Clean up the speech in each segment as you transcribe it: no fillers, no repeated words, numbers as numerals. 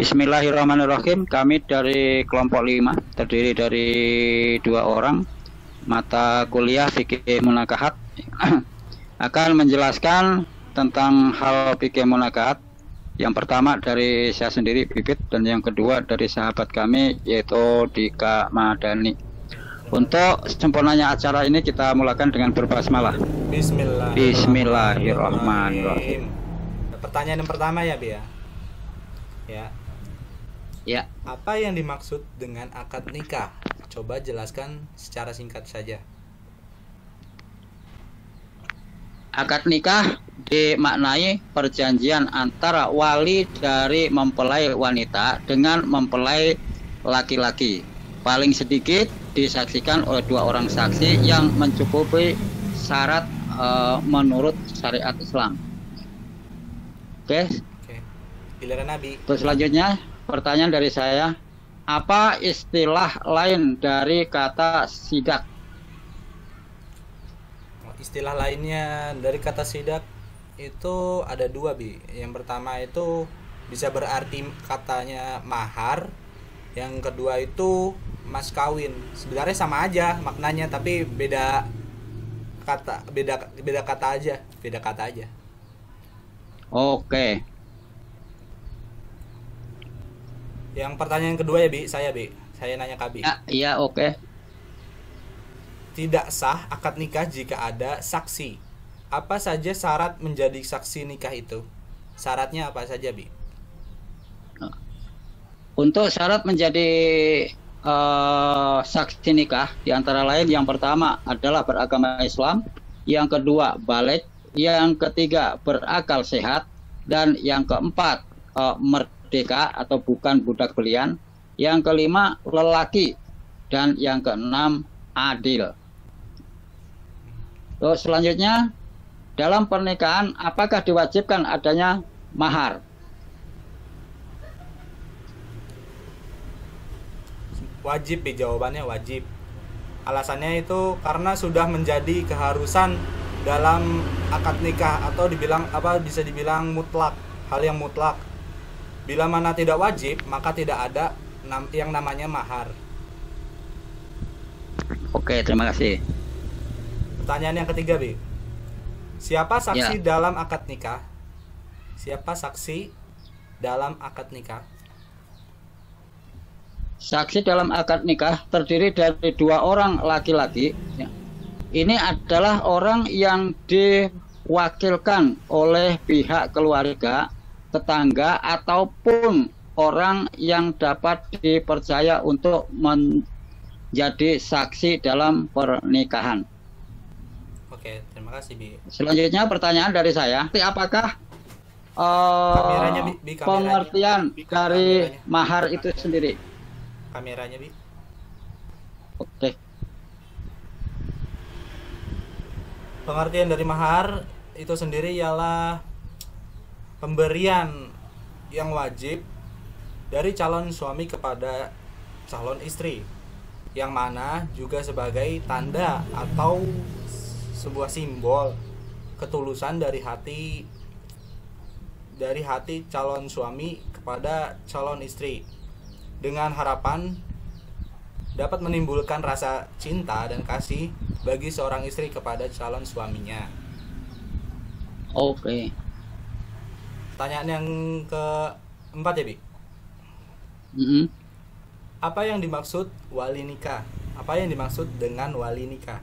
Bismillahirrahmanirrahim. Kami dari kelompok 5, terdiri dari 2 orang, mata kuliah fikih munakahat, akan menjelaskan tentang hal fikih munakahat. Yang pertama dari saya sendiri, Bibit, dan yang kedua dari sahabat kami, yaitu Dika Madani. Untuk sempurnanya acara ini kita mulakan dengan berbasmalah. Bismillahirrahmanirrahim. Pertanyaan yang pertama ya, Bi ya. Ya. Apa yang dimaksud dengan akad nikah? Coba jelaskan secara singkat saja. Akad nikah dimaknai perjanjian antara wali dari mempelai wanita dengan mempelai laki-laki. Paling sedikit disaksikan oleh 2 orang saksi yang mencukupi syarat menurut syariat Islam. Oke. Giliran Nabi. Terus selanjutnya pertanyaan dari saya, apa istilah lain dari kata sidak? Istilah lainnya dari kata sidak itu ada 2, Bi. Yang pertama itu bisa berarti katanya mahar, yang kedua itu mas kawin. Sebenarnya sama aja maknanya, tapi beda kata aja. Oke. Yang pertanyaan kedua ya, Bi. Saya nanya ke Bi. Iya, oke. Tidak sah akad nikah jika ada saksi. Apa saja syarat menjadi saksi nikah itu? Syaratnya apa saja, Bi? Untuk syarat menjadi saksi nikah, diantara lain yang pertama adalah beragama Islam, yang kedua baligh, yang ketiga berakal sehat, dan yang keempat merdeka atau bukan budak belian, yang kelima lelaki, dan yang keenam adil. Terus selanjutnya, dalam pernikahan apakah diwajibkan adanya mahar? Wajib, Bi, jawabannya wajib. Alasannya itu karena sudah menjadi keharusan dalam akad nikah, atau bisa dibilang mutlak, hal yang mutlak. Bila mana tidak wajib, maka tidak ada yang namanya mahar. Oke, terima kasih. Pertanyaan yang ketiga, Bi. Siapa saksi dalam akad nikah? Siapa saksi dalam akad nikah? Saksi dalam akad nikah terdiri dari 2 orang laki-laki. Ini adalah orang yang diwakilkan oleh pihak keluarga, tetangga, ataupun orang yang dapat dipercaya untuk menjadi saksi dalam pernikahan. Oke, terima kasih, Bi. Selanjutnya pertanyaan dari saya, apakah pengertian dari mahar itu sendiri? Kameranya, Bi. Oke. Pengertian dari mahar itu sendiri ialah pemberian yang wajib dari calon suami kepada calon istri, yang mana juga sebagai tanda atau sebuah simbol ketulusan dari hati calon suami kepada calon istri, dengan harapan dapat menimbulkan rasa cinta dan kasih bagi seorang istri kepada calon suaminya. Oke. Pertanyaan yang keempat ya, Bi. Apa yang dimaksud wali nikah? Apa yang dimaksud dengan wali nikah?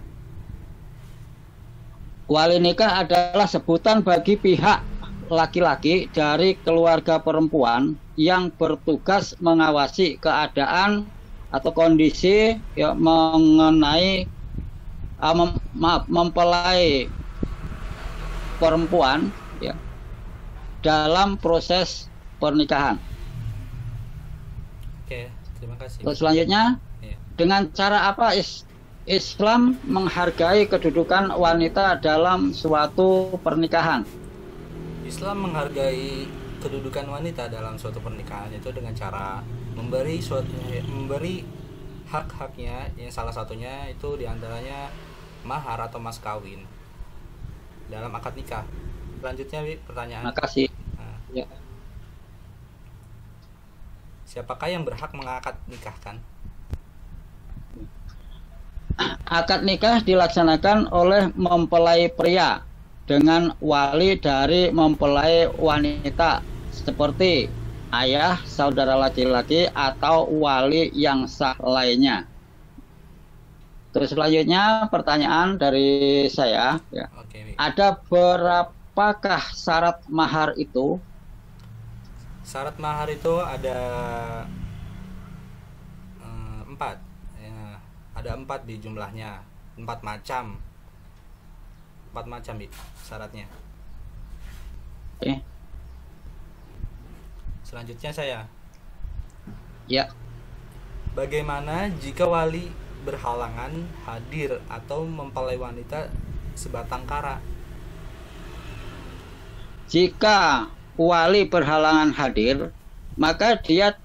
Wali nikah adalah sebutan bagi pihak laki-laki dari keluarga perempuan yang bertugas mengawasi keadaan atau kondisi mengenai mempelai perempuan dalam proses pernikahan. Oke, terima kasih. Terus selanjutnya, dengan cara apa Islam menghargai kedudukan wanita dalam suatu pernikahan? Islam menghargai kedudukan wanita dalam suatu pernikahan itu dengan cara memberi hak-haknya, yang salah satunya itu diantaranya mahar atau mas kawin dalam akad nikah. Selanjutnya, Bi, pertanyaan. Terima kasih. Siapakah yang berhak mengakad nikahkan? Akad nikah dilaksanakan oleh mempelai pria dengan wali dari mempelai wanita seperti ayah, saudara laki-laki, atau wali yang sah lainnya. Terus selanjutnya pertanyaan dari saya, ya. Oke, Ada berapakah syarat mahar itu? syarat mahar itu ada 4 ya, ada 4 di jumlahnya, 4 macam syaratnya. Oke. Selanjutnya saya, Ya, bagaimana jika wali berhalangan hadir atau mempelai wanita sebatang kara? jika wali berhalangan hadir, maka dia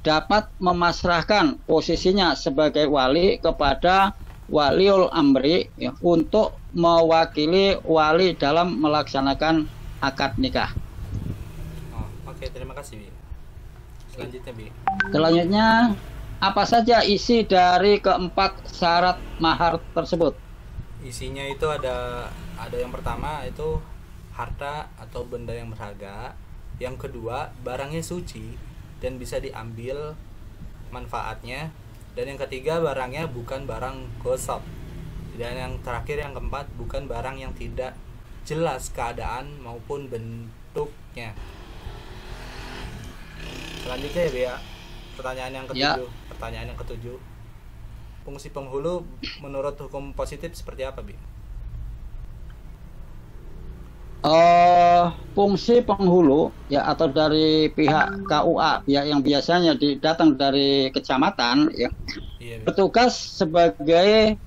dapat memasrahkan posisinya sebagai wali kepada waliul amri, ya, untuk mewakili wali dalam melaksanakan akad nikah. Oke, terima kasih, Bi. Selanjutnya, Bi. Selanjutnya, apa saja isi dari keempat syarat mahar tersebut? Isinya itu ada yang pertama itu harta atau benda yang berharga, yang kedua barangnya suci dan bisa diambil manfaatnya, dan yang ketiga barangnya bukan barang gosok, dan yang terakhir yang keempat bukan barang yang tidak jelas keadaan maupun bentuknya. Selanjutnya ya, Bia, pertanyaan yang ketujuh, fungsi penghulu menurut hukum positif seperti apa, Bi? Fungsi penghulu, ya, atau dari pihak KUA, ya, yang biasanya datang dari kecamatan, ya, Iya, Bi. bertugas sebagai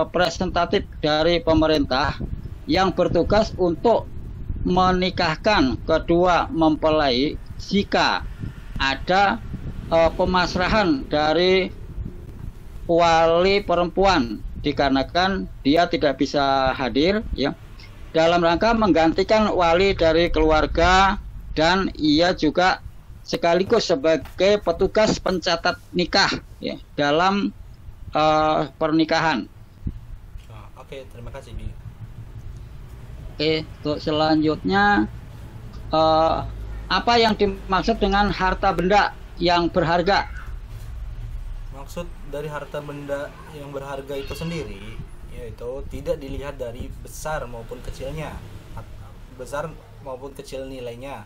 presentatif dari pemerintah yang bertugas untuk menikahkan kedua mempelai jika ada pemasrahan dari wali perempuan dikarenakan dia tidak bisa hadir, ya, dalam rangka menggantikan wali dari keluarga, dan ia juga sekaligus sebagai petugas pencatat nikah, ya, dalam pernikahan. Oke, terima kasih, Bi. Oke, untuk selanjutnya, apa yang dimaksud dengan harta benda yang berharga? Maksud dari harta benda yang berharga itu sendiri yaitu tidak dilihat dari besar maupun kecil nilainya,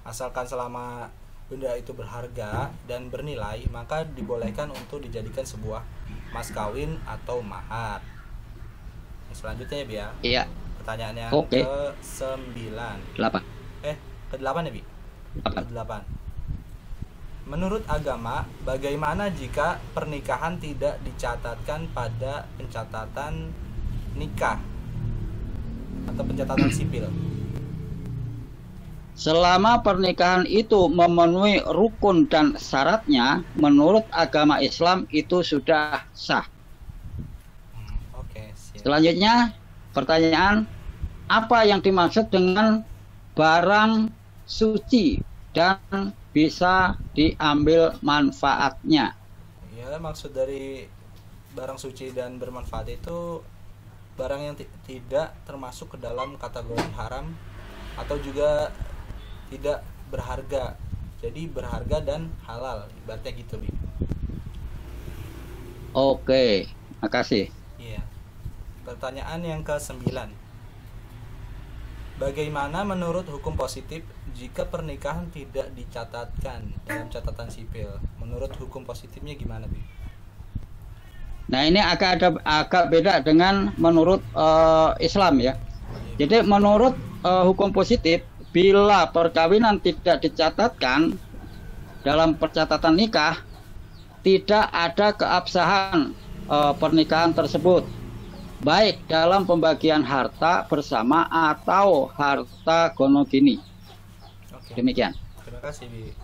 asalkan selama benda itu berharga dan bernilai, maka dibolehkan untuk dijadikan sebuah mas kawin atau mahar. Selanjutnya ya, Bia. Iya. Pertanyaan yang Oke. ke-9. 8. Ke-8 ya, Bi? Ke-8. Menurut agama, bagaimana jika pernikahan tidak dicatatkan pada pencatatan nikah atau pencatatan sipil? Selama pernikahan itu memenuhi rukun dan syaratnya, menurut agama Islam itu sudah sah. Oke, siap. Selanjutnya, pertanyaan, apa yang dimaksud dengan barang suci dan bisa diambil manfaatnya? Ya, maksud dari barang suci dan bermanfaat itu barang yang tidak termasuk ke dalam kategori haram atau juga tidak berharga. Jadi berharga dan halal, ibaratnya gitu, Bi. Oke, makasih. Iya. Pertanyaan yang ke-9. Bagaimana menurut hukum positif jika pernikahan tidak dicatatkan dalam catatan sipil? Menurut hukum positifnya gimana, Bi? Nah, ini agak beda dengan menurut Islam, ya. Jadi menurut hukum positif, bila perkawinan tidak dicatatkan dalam percatatan nikah, tidak ada keabsahan pernikahan tersebut, baik dalam pembagian harta bersama atau harta gonogini. Oke. Demikian. Terima kasih, Bi.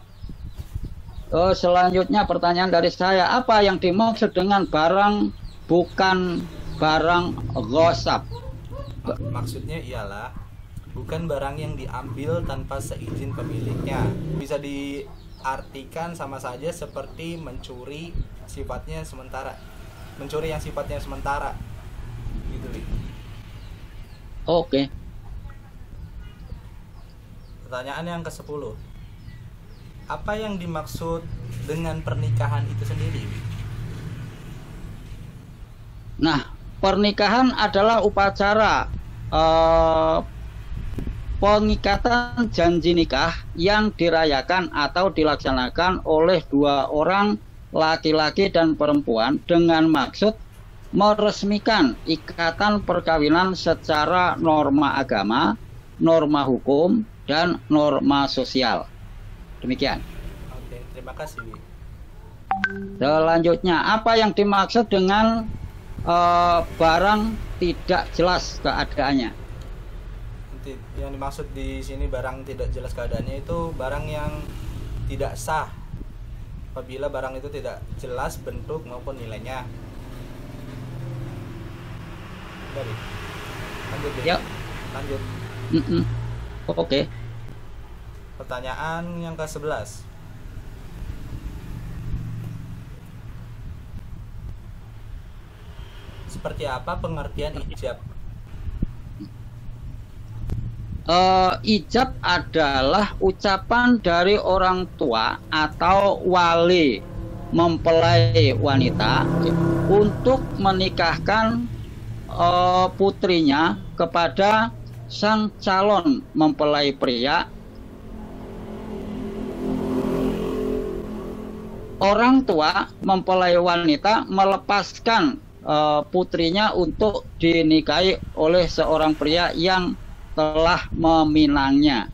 Selanjutnya pertanyaan dari saya, apa yang dimaksud dengan barang bukan barang ghosab? Maksudnya ialah bukan barang yang diambil tanpa seizin pemiliknya. Bisa diartikan sama saja seperti mencuri sifatnya sementara. Mencuri yang sifatnya sementara. Gitu, Bi. Oke. Pertanyaan yang ke-10. Apa yang dimaksud dengan pernikahan itu sendiri, Bi? Nah, pernikahan adalah upacara pengikatan janji nikah yang dirayakan atau dilaksanakan oleh dua orang laki-laki dan perempuan dengan maksud meresmikan ikatan perkawinan secara norma agama, norma hukum, dan norma sosial. Demikian. Oke, terima kasih, Bi. Selanjutnya, apa yang dimaksud dengan barang tidak jelas keadaannya? Yang dimaksud di sini barang tidak jelas keadaannya itu barang yang tidak sah apabila barang itu tidak jelas bentuk maupun nilainya. Dari lanjut, Bi. Yuk. Lanjut. Oke. Pertanyaan yang ke-11. Seperti apa pengertian ijab? Ijab adalah ucapan dari orang tua atau wali mempelai wanita untuk menikahkan putrinya kepada sang calon mempelai pria. Orang tua mempelai wanita melepaskan putrinya untuk dinikahi oleh seorang pria yang telah meminangnya.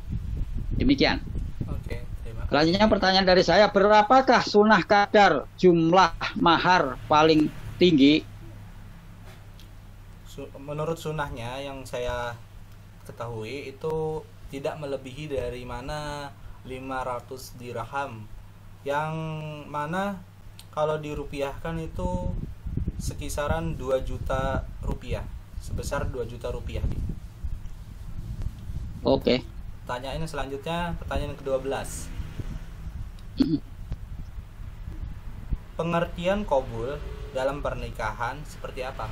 Demikian. Oke, terima kasih. Selanjutnya pertanyaan dari saya, berapakah sunah kadar jumlah mahar paling tinggi? Menurut sunahnya yang saya ketahui itu tidak melebihi dari mana 500 dirham, yang mana kalau dirupiahkan itu sekisaran 2 juta rupiah, sebesar 2 juta rupiah. Oke. Pertanyaan selanjutnya, pertanyaan ke-12. Pengertian qabul dalam pernikahan seperti apa?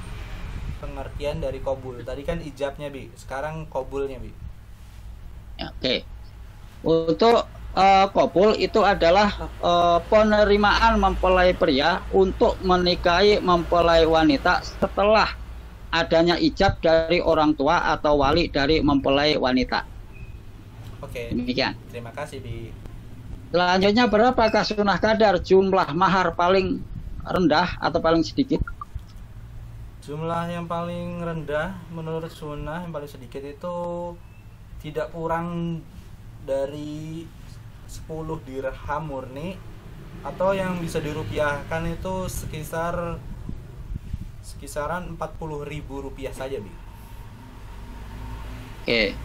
Pengertian dari qabul. Tadi kan ijabnya, Bi. Sekarang qabulnya, Bi. Oke. Untuk qabul itu adalah penerimaan mempelai pria untuk menikahi mempelai wanita setelah adanya ijab dari orang tua atau wali dari mempelai wanita. Oke. Demikian. Terima kasih, Bi. Selanjutnya, berapakah sunah kadar jumlah mahar paling rendah atau paling sedikit? Jumlah yang paling rendah menurut sunnah yang paling sedikit itu tidak kurang dari 10 dirham murni, atau yang bisa dirupiahkan itu kisaran 40.000 rupiah saja, Bi. Oke.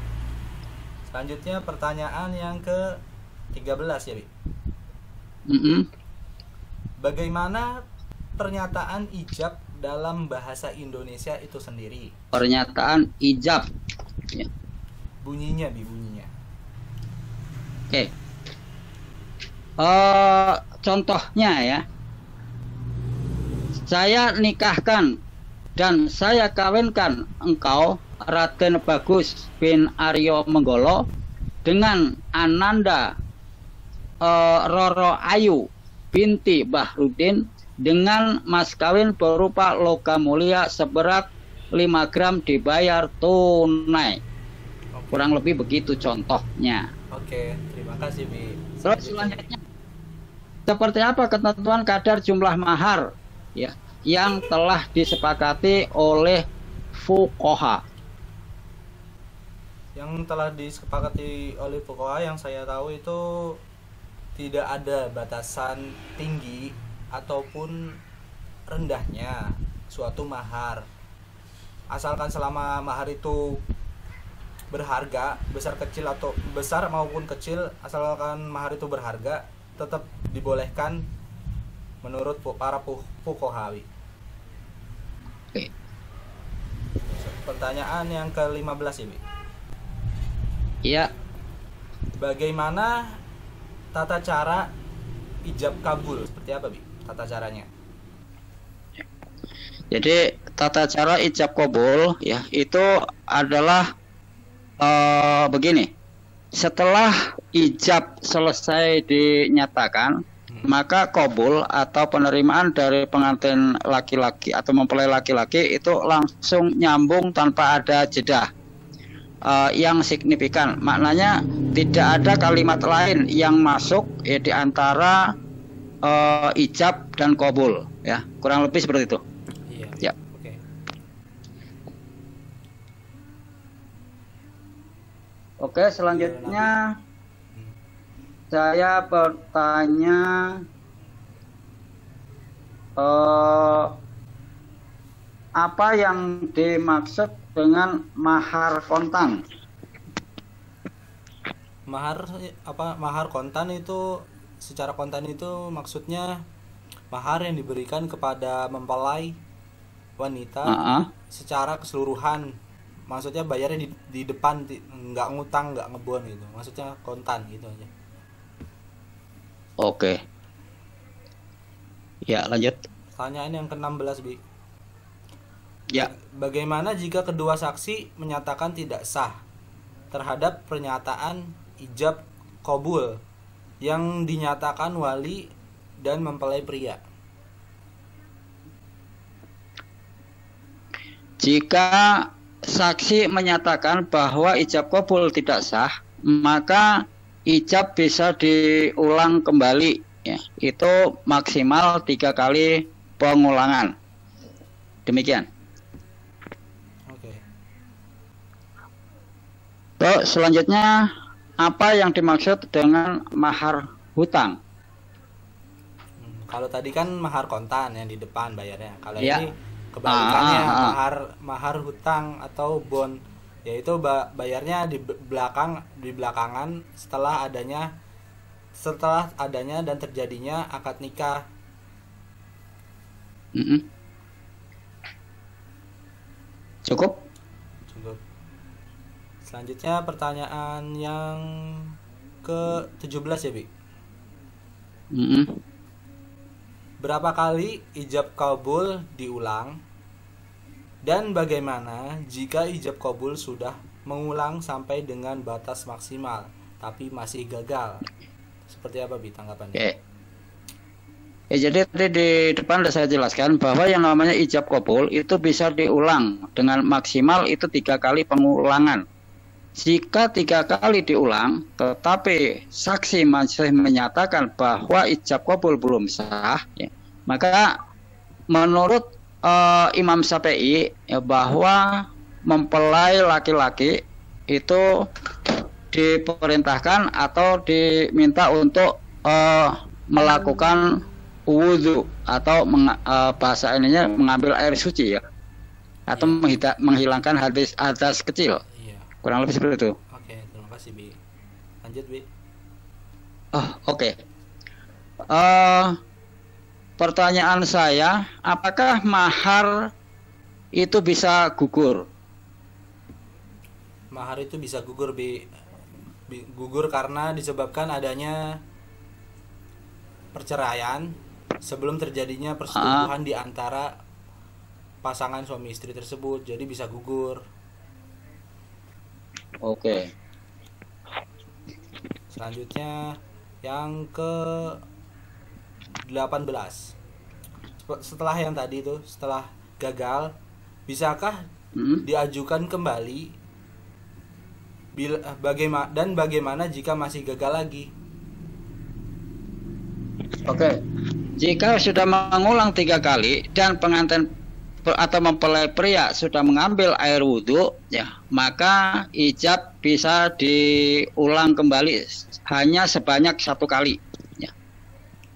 Selanjutnya pertanyaan yang ke-13 ya, Bi. Bagaimana pernyataan ijab dalam bahasa Indonesia itu sendiri? Pernyataan ijab. Ya. Bunyinya, Bi, bunyinya. Oke. Contohnya ya. Saya nikahkan dan saya kawinkan engkau Raden Bagus bin Aryo Menggolo dengan Ananda Roro Ayu binti Bahrudin dengan mas kawin berupa logam mulia seberat 5 gram dibayar tunai. Kurang lebih begitu contohnya. Oke, terima kasih, Bi. Terus selanjutnya, seperti apa ketentuan kadar jumlah mahar ya yang telah disepakati oleh fuqaha? Yang telah disepakati oleh fuqaha yang saya tahu itu tidak ada batasan tinggi ataupun rendahnya suatu mahar, asalkan selama mahar itu berharga, besar kecil atau besar maupun kecil, asalkan mahar itu berharga, tetap dibolehkan menurut para fuqaha. Oke. Pertanyaan yang ke-15 ini. Ya, Bagaimana tata cara ijab kabul? Seperti apa, Bi? Tata caranya? jadi tata cara ijab kabul ya itu adalah begini. Setelah ijab selesai dinyatakan, maka kabul atau penerimaan dari pengantin laki-laki atau mempelai laki-laki itu langsung nyambung tanpa ada jeda yang signifikan. Maknanya tidak ada kalimat lain yang masuk ya di antara ijab dan kabul ya. Kurang lebih seperti itu. Iya. Ya. Oke. Oke, selanjutnya saya bertanya apa yang dimaksud dengan mahar kontan? Mahar kontan itu, secara kontan itu maksudnya mahar yang diberikan kepada mempelai wanita secara keseluruhan. Maksudnya bayarnya di depan, nggak ngutang, nggak ngebon gitu. Maksudnya kontan gitu aja. Oke. Ya, lanjut. Pertanyaan yang ke-16, Bi. Ya. Bagaimana jika kedua saksi menyatakan tidak sah terhadap pernyataan ijab kabul yang dinyatakan wali dan mempelai pria? Jika saksi menyatakan bahwa ijab kabul tidak sah, maka ijab bisa diulang kembali ya. Itu maksimal 3 kali pengulangan. Demikian. Oke. Terus selanjutnya apa yang dimaksud dengan mahar hutang? Kalau tadi kan mahar kontan yang di depan bayarnya. Kalau Ya. ini kebalikannya, mahar hutang atau bond, yaitu bayarnya di belakangan setelah adanya dan terjadinya akad nikah. Cukup? Cukup. Selanjutnya pertanyaan yang ke-17 ya, Bi. Berapa kali ijab kabul diulang? Dan bagaimana jika ijab kabul sudah mengulang sampai dengan batas maksimal tapi masih gagal? Seperti apa, Bi, tanggapannya? Oke. Ya, jadi tadi di depan sudah saya jelaskan bahwa yang namanya ijab kabul itu bisa diulang dengan maksimal itu 3 kali pengulangan. Jika 3 kali diulang, tetapi saksi masih menyatakan bahwa ijab kabul belum sah, ya, maka menurut Imam Syafi'i ya, bahwa mempelai laki-laki itu diperintahkan atau diminta untuk melakukan wudhu atau bahasa ininya mengambil air suci ya, atau menghilangkan hadas kecil. Kurang lebih seperti itu. Oke, terima kasih, Bi. Lanjut, Bi. Oke. Pertanyaan saya, apakah mahar itu bisa gugur? Mahar itu bisa gugur, Bi. Gugur karena disebabkan adanya perceraian sebelum terjadinya persetubuhan di antara pasangan suami istri tersebut. Jadi bisa gugur. Oke. Selanjutnya yang ke 18. Setelah yang tadi itu, setelah gagal, bisakah diajukan kembali? Bagaimana jika masih gagal lagi? Oke. Jika sudah mengulang 3 kali dan pengantin atau mempelai pria sudah mengambil air wudhu, ya, maka ijab bisa diulang kembali hanya sebanyak 1 kali. Ya.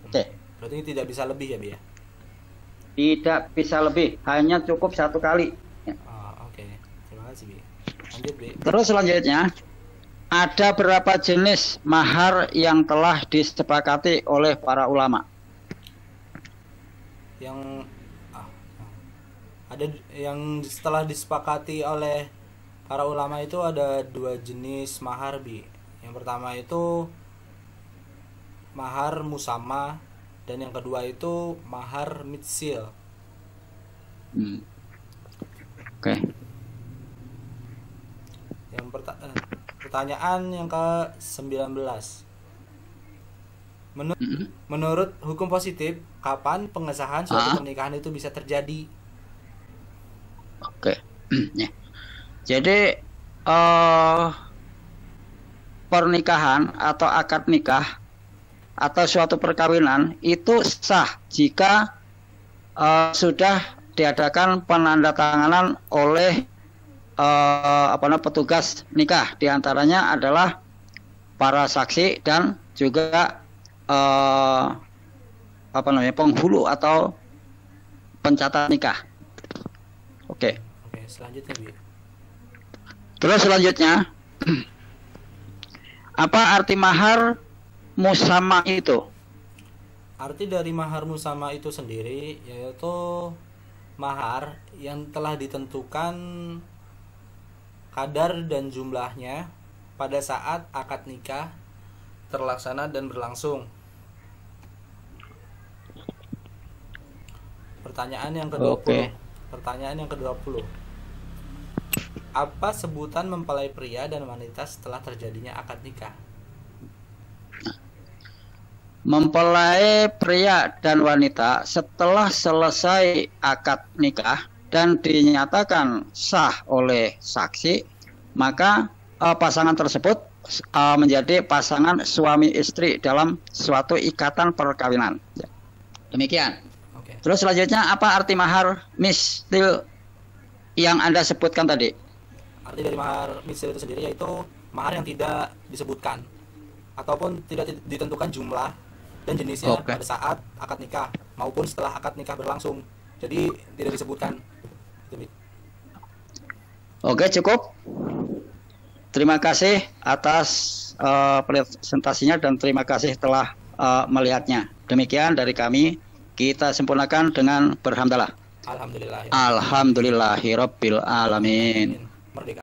Oke. Berarti tidak bisa lebih ya, Bi, ya? Tidak bisa lebih, hanya cukup 1 kali. Ya. Oke. Terima kasih, Bi. Lanjut, Bi. Terus selanjutnya, ada berapa jenis mahar yang telah disepakati oleh para ulama? Yang ada yang setelah disepakati oleh Para ulama itu ada dua jenis mahar, Bi. Yang pertama itu mahar musama, dan yang kedua itu mahar mitsil. Oke. Yang pertanyaan yang ke-19. Menurut hukum positif, kapan pengesahan suatu pernikahan itu bisa terjadi? Oke. Ya. Jadi pernikahan atau akad nikah atau suatu perkawinan itu sah jika sudah diadakan penandatanganan oleh petugas nikah. Di antaranya adalah para saksi dan juga penghulu atau pencatat nikah. Oke. Oke, selanjutnya, Bi. Terus selanjutnya, apa arti mahar musama itu? Arti dari mahar musama itu sendiri yaitu mahar yang telah ditentukan kadar dan jumlahnya pada saat akad nikah terlaksana dan berlangsung. Pertanyaan yang ke-20. Oke. Pertanyaan yang ke-20. Apa sebutan mempelai pria dan wanita setelah terjadinya akad nikah? Mempelai pria dan wanita setelah selesai akad nikah dan dinyatakan sah oleh saksi, maka pasangan tersebut menjadi pasangan suami istri dalam suatu ikatan perkawinan. Demikian. Oke. Terus selanjutnya, apa arti mahar mistil yang Anda sebutkan tadi? Arti dari mahar mistil itu sendiri yaitu mahar yang tidak disebutkan ataupun tidak ditentukan jumlah dan jenisnya pada saat akad nikah maupun setelah akad nikah berlangsung. Jadi tidak disebutkan. Oke, cukup. Terima kasih atas presentasinya dan terima kasih telah melihatnya. Demikian dari kami. Kita sempurnakan dengan berhamdalah. Alhamdulillah. Alhamdulillahirabbil alamin. Merdeka.